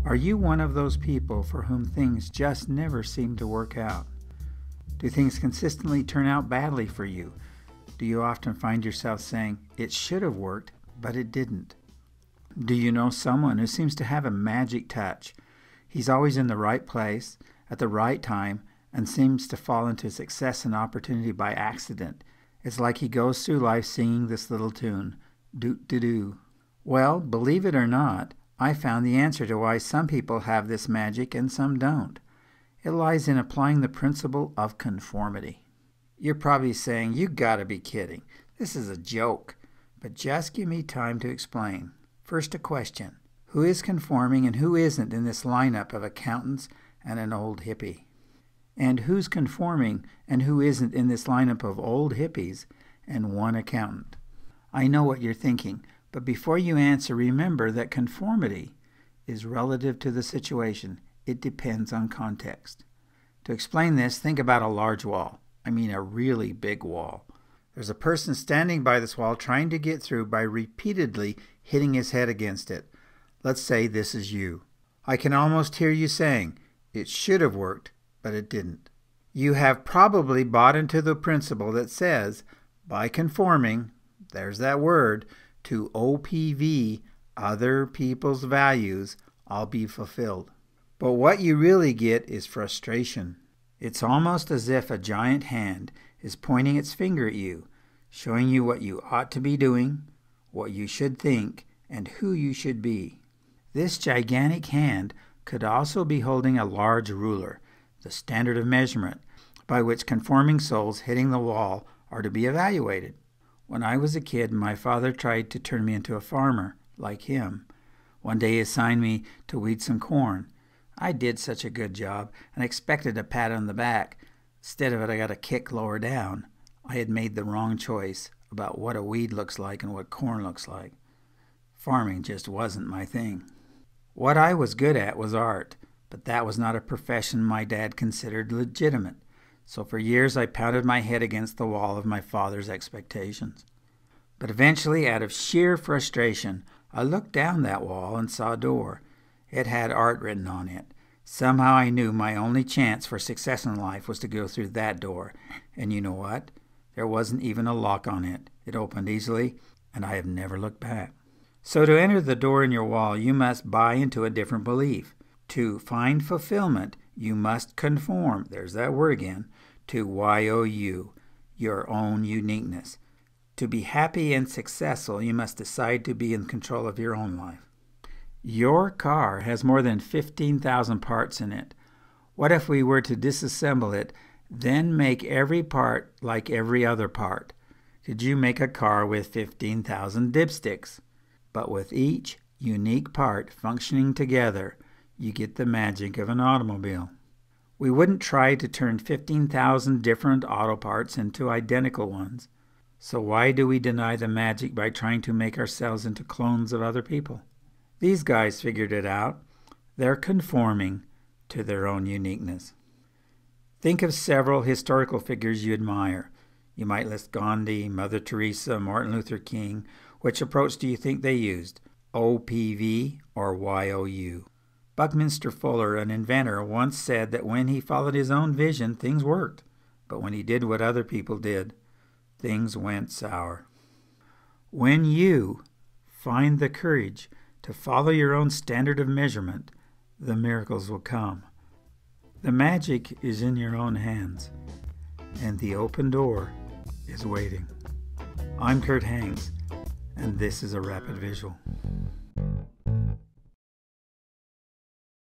Are you one of those people for whom things just never seem to work out? Do things consistently turn out badly for you? Do you often find yourself saying, "It should have worked, but it didn't"? Do you know someone who seems to have a magic touch? He's always in the right place, at the right time, and seems to fall into success and opportunity by accident. It's like he goes through life singing this little tune, "Doot-de-doo." Well, believe it or not, I found the answer to why some people have this magic and some don't. It lies in applying the principle of conformity. You're probably saying, "You gotta be kidding. This is a joke." But just give me time to explain. First, a question. Who is conforming and who isn't in this lineup of accountants and an old hippie? And who's conforming and who isn't in this lineup of old hippies and one accountant? I know what you're thinking, but before you answer, remember that conformity is relative to the situation. It depends on context. To explain this, think about a large wall. I mean a really big wall. There's a person standing by this wall trying to get through by repeatedly hitting his head against it. Let's say this is you. I can almost hear you saying, "It should have worked, but it didn't." You have probably bought into the principle that says, by conforming, there's that word, to OPV, other people's values, I'll be fulfilled. But what you really get is frustration. It's almost as if a giant hand is pointing its finger at you, showing you what you ought to be doing, what you should think, and who you should be. This gigantic hand could also be holding a large ruler, the standard of measurement, by which conforming souls hitting the wall are to be evaluated. When I was a kid, my father tried to turn me into a farmer, like him. One day he assigned me to weed some corn. I did such a good job and expected a pat on the back. Instead of it, I got a kick lower down. I had made the wrong choice about what a weed looks like and what corn looks like. Farming just wasn't my thing. What I was good at was art, but that was not a profession my dad considered legitimate. So for years I pounded my head against the wall of my father's expectations. But eventually, out of sheer frustration, I looked down that wall and saw a door. It had art written on it. Somehow I knew my only chance for success in life was to go through that door. And you know what? There wasn't even a lock on it. It opened easily, and I have never looked back. So to enter the door in your wall, you must buy into a different belief. To find fulfillment, you must conform, there's that word again, to YOU, your own uniqueness. To be happy and successful, you must decide to be in control of your own life. Your car has more than 15,000 parts in it. What if we were to disassemble it, then make every part like every other part? Could you make a car with 15,000 dipsticks? But with each unique part functioning together, you get the magic of an automobile. We wouldn't try to turn 15,000 different auto parts into identical ones. So why do we deny the magic by trying to make ourselves into clones of other people? These guys figured it out. They're conforming to their own uniqueness. Think of several historical figures you admire. You might list Gandhi, Mother Teresa, Martin Luther King. Which approach do you think they used? OPV or YOU? Buckminster Fuller, an inventor, once said that when he followed his own vision, things worked. But when he did what other people did, things went sour. When you find the courage to follow your own standard of measurement, the miracles will come. The magic is in your own hands, and the open door is waiting. I'm Kurt Hanks, and this is a Rapid Visual.